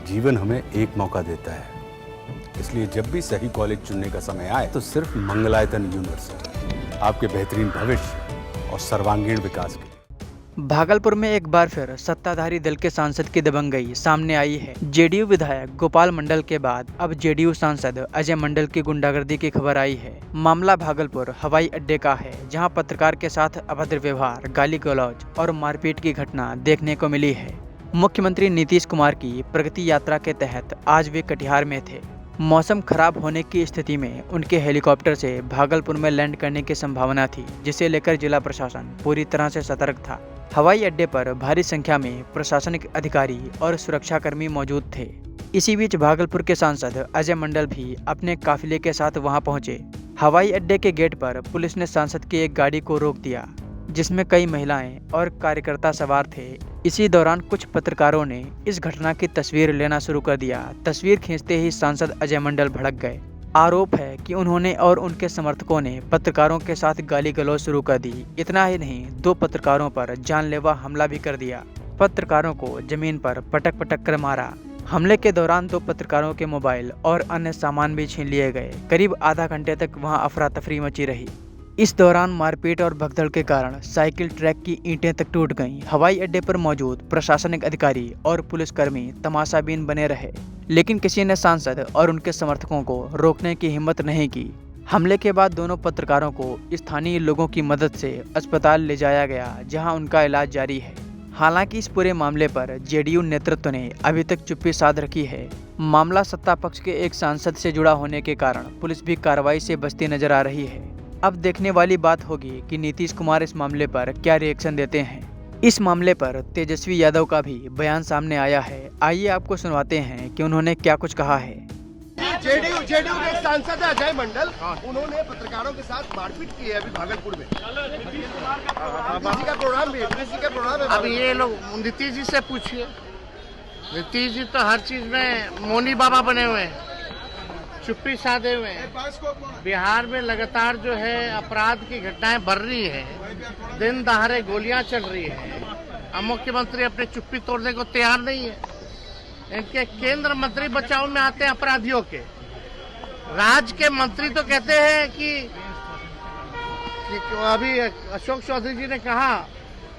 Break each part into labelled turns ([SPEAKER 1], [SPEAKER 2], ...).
[SPEAKER 1] जीवन हमें एक मौका देता है, इसलिए जब भी सही कॉलेज चुनने का समय आए तो सिर्फ मंगलायतन यूनिवर्सिटी आपके बेहतरीन भविष्य और सर्वांगीण विकास के लिए।
[SPEAKER 2] भागलपुर में एक बार फिर सत्ताधारी दल के सांसद की दबंगई सामने आई है। जेडीयू विधायक गोपाल मंडल के बाद अब जेडीयू सांसद अजय मंडल की गुंडागर्दी की खबर आई है। मामला भागलपुर हवाई अड्डे का है, जहां पत्रकार के साथ अभद्र व्यवहार, गाली गलौज और मारपीट की घटना देखने को मिली है। मुख्यमंत्री नीतीश कुमार की प्रगति यात्रा के तहत आज वे कटिहार में थे। मौसम खराब होने की स्थिति में उनके हेलीकॉप्टर से भागलपुर में लैंड करने की संभावना थी, जिसे लेकर जिला प्रशासन पूरी तरह से सतर्क था। हवाई अड्डे पर भारी संख्या में प्रशासनिक अधिकारी और सुरक्षाकर्मी मौजूद थे। इसी बीच भागलपुर के सांसद अजय मंडल भी अपने काफिले के साथ वहां पहुंचे। हवाई अड्डे के गेट पर पुलिस ने सांसद की एक गाड़ी को रोक दिया, जिसमें कई महिलाएं और कार्यकर्ता सवार थे। इसी दौरान कुछ पत्रकारों ने इस घटना की तस्वीर लेना शुरू कर दिया। तस्वीर खींचते ही सांसद अजय मंडल भड़क गए। आरोप है कि उन्होंने और उनके समर्थकों ने पत्रकारों के साथ गाली गलौज शुरू कर दी। इतना ही नहीं, 2 पत्रकारों पर जानलेवा हमला भी कर दिया। पत्रकारों को जमीन पर पटक पटक कर मारा। हमले के दौरान 2 पत्रकारों के मोबाइल और अन्य सामान भी छीन लिए गए। करीब आधा घंटे तक वहां अफरा तफरी मची रही। इस दौरान मारपीट और भगदड़ के कारण साइकिल ट्रैक की ईंटें तक टूट गईं। हवाई अड्डे पर मौजूद प्रशासनिक अधिकारी और पुलिसकर्मी तमाशाबीन बने रहे, लेकिन किसी ने सांसद और उनके समर्थकों को रोकने की हिम्मत नहीं की। हमले के बाद दोनों पत्रकारों को स्थानीय लोगों की मदद से अस्पताल ले जाया गया, जहां उनका इलाज जारी है। हालांकि इस पूरे मामले पर जेडीयू नेतृत्व ने अभी तक चुप्पी साध रखी है। मामला सत्ता पक्ष के एक सांसद से जुड़ा होने के कारण पुलिस भी कार्रवाई से बचती नजर आ रही है। अब देखने वाली बात होगी कि नीतीश कुमार इस मामले पर क्या रिएक्शन देते हैं। इस मामले पर तेजस्वी यादव का भी बयान सामने आया है। आइए आपको सुनवाते हैं कि उन्होंने क्या कुछ कहा है।
[SPEAKER 3] जेडीयू के एक सांसद है अजय मंडल, उन्होंने पत्रकारों के साथ मारपीट की है अभी भागलपुर में। किसी का प्रोग्राम है।
[SPEAKER 4] अब ये लोग नीतीश जी से पूछिए। नीतीश जी तो हर चीज में मोनी बाबा बने हुए हैं, चुप्पी साधे हुए हैं। बिहार में लगातार जो है अपराध की घटनाएं बढ़ रही है, दिन दहाड़े गोलियां चल रही है। अब मुख्यमंत्री अपनी चुप्पी तोड़ने को तैयार नहीं है। इनके केंद्र मंत्री बचाव में आते हैं अपराधियों के। राज्य के मंत्री तो कहते हैं कि अभी अशोक चौधरी जी ने कहा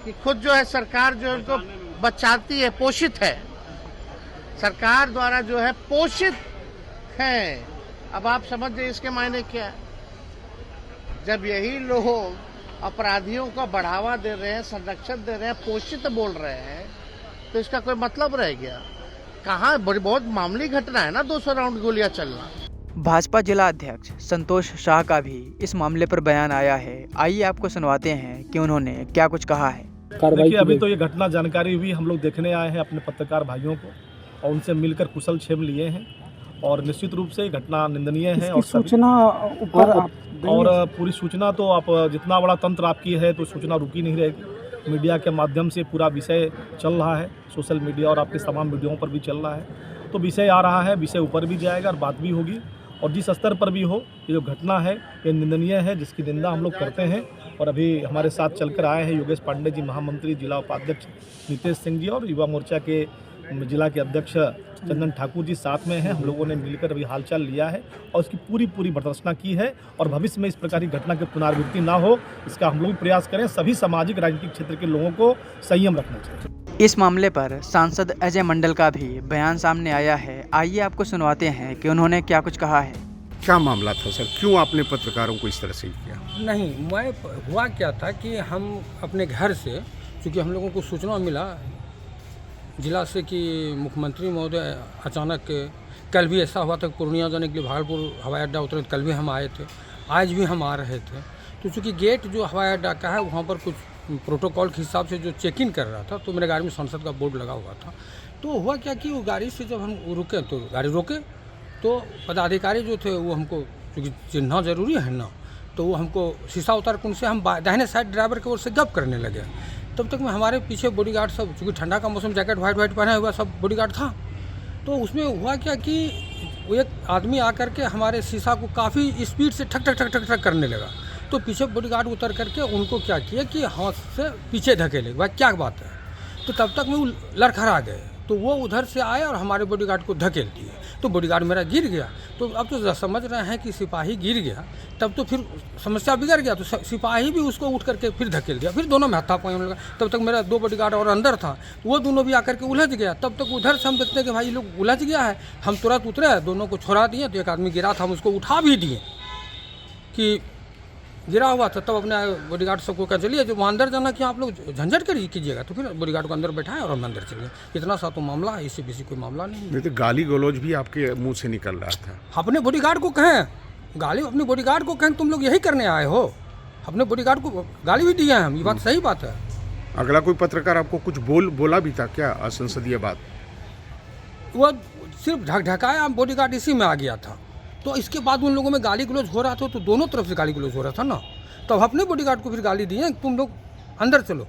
[SPEAKER 4] कि खुद जो है सरकार जो है उनको बचाती है, पोषित है, सरकार द्वारा जो है पोषित है। अब आप समझ जाइए इसके मायने क्या है। जब यही लोग अपराधियों को बढ़ावा दे रहे हैं, संरक्षण दे रहे हैं, पोषित बोल रहे हैं, तो इसका कोई मतलब रह गया? कहाँ बहुत मामूली घटना है ना 200 राउंड गोलियां चलना।
[SPEAKER 2] भाजपा जिला अध्यक्ष संतोष शाह का भी इस मामले पर बयान आया है। आइए आपको सुनवाते हैं कि उन्होंने क्या कुछ कहा है।
[SPEAKER 5] देखिए, अभी तो ये घटना जानकारी हुई, हम लोग देखने आए हैं अपने पत्रकार भाइयों को और उनसे मिलकर कुशल क्षेम लिए हैं और निश्चित रूप से घटना निंदनीय है। और
[SPEAKER 6] सूचना
[SPEAKER 5] और पूरी सूचना तो आप जितना बड़ा तंत्र आपकी है तो सूचना रुकी नहीं रहेगी। मीडिया के माध्यम से पूरा विषय चल रहा है, सोशल मीडिया और आपके तमाम मीडियाओं पर भी चल रहा है। तो विषय आ रहा है, विषय ऊपर भी जाएगा और बात भी होगी। और जिस स्तर पर भी हो, ये जो घटना है ये निंदनीय है, जिसकी निंदा हम लोग करते हैं। और अभी हमारे साथ चलकर आए हैं योगेश पांडे जी, महामंत्री, जिला उपाध्यक्ष नीतेश सिंह जी और युवा मोर्चा के जिला के अध्यक्ष चंदन ठाकुर जी साथ में हैं। हम लोगों ने मिलकर अभी हालचाल लिया है और उसकी पूरी भर्त्सना की है। और भविष्य में इस प्रकार की घटना की पुनरावृत्ति ना हो, इसका हम लोग भी प्रयास करें। सभी सामाजिक राजनीतिक क्षेत्र के लोगों को संयम रखना चाहिए।
[SPEAKER 2] इस मामले पर सांसद अजय मंडल का भी बयान सामने आया है। आइए आपको सुनवाते हैं कि उन्होंने क्या कुछ कहा है।
[SPEAKER 7] क्या मामला था सर, क्यों आपने पत्रकारों को इस तरह से किया?
[SPEAKER 6] नहीं, मैं हुआ क्या था कि हम अपने घर से, चूँकि हम लोगों को सूचना मिला जिला से कि मुख्यमंत्री महोदय अचानक, कल भी ऐसा हुआ था पूर्णिया जाने के लिए भागलपुर हवाई अड्डा उतरे, कल भी हम आए थे, आज भी हम आ रहे थे। तो चूँकि गेट जो हवाई अड्डा का है वहाँ पर कुछ प्रोटोकॉल के हिसाब से जो चेक इन कर रहा था, तो मेरे गाड़ी में संसद का बोर्ड लगा हुआ था। तो हुआ क्या कि वो गाड़ी से जब हम रुके तो गाड़ी रोके तो पदाधिकारी जो थे वो हमको, क्योंकि चिन्हना जरूरी है ना, तो वो हमको शीशा उतार कर उनसे हम दाहिने साइड ड्राइवर की ओर से गप करने लगे। तब तक में हमारे पीछे बॉडीगार्ड सब, चूँकि ठंडा का मौसम, जैकेट वाइट पहना हुआ सब बॉडीगार्ड था। तो उसमें हुआ क्या कि वो एक आदमी आकर के हमारे शीशा को काफ़ी स्पीड से ठक ठक ठक ठक ठक करने लगा। तो पीछे बॉडीगार्ड उतर करके उनको क्या किया कि हाथ से पीछे धकेले, भाई क्या बात है। तो तब तक में वो लड़खड़ा गए। तो वो उधर से आए और हमारे बॉडीगार्ड को धकेल दिए, तो बॉडीगार्ड मेरा गिर गया। तो अब तो समझ रहे हैं कि सिपाही गिर गया, तब तो फिर समस्या बिगड़ गया, तो सिपाही भी उसको उठ करके फिर धकेल दिया, फिर दोनों में हाथापाई होने लगा। तब तक मेरा 2 बॉडीगार्ड और अंदर था, वो दोनों भी आकर के उलझ गया। तब तक उधर से हम देखते हैं कि भाई लोग उलझ गया है, हम तुरंत उतरे, दोनों को छोड़ा दिए। तो एक आदमी गिरा था, हम उसको उठा भी दिए कि गिरा हुआ था। तब अपने बॉडीगार्ड सबको कहा चलिए जो वहाँ अंदर जाना कि आप लोग झंझट कीजिएगा, तो फिर बॉडीगार्ड को अंदर बैठाए और हम अंदर चले। इतना सा तो मामला है, इससे बेसी कोई मामला नहीं है।
[SPEAKER 7] नहीं तो गाली गलौज भी आपके मुंह से निकल रहा था।
[SPEAKER 6] अपने बॉडीगार्ड को कहें गाली, अपने बॉडीगार्ड को कहें तुम लोग यही करने आए हो, अपने बॉडीगार्ड को गाली भी दिया है हम, ये बात सही बात है।
[SPEAKER 7] अगला कोई पत्रकार आपको कुछ बोला भी था क्या असंसदीय बात?
[SPEAKER 6] वो सिर्फ ढकाया, बॉडीगार्ड इसी में आ गया था। तो इसके बाद उन लोगों में गाली गलौज हो रहा था, तो दोनों तरफ से गाली गलौज हो रहा था ना, तब अपने बॉडीगार्ड को फिर गाली दिए तुम लोग अंदर चलो।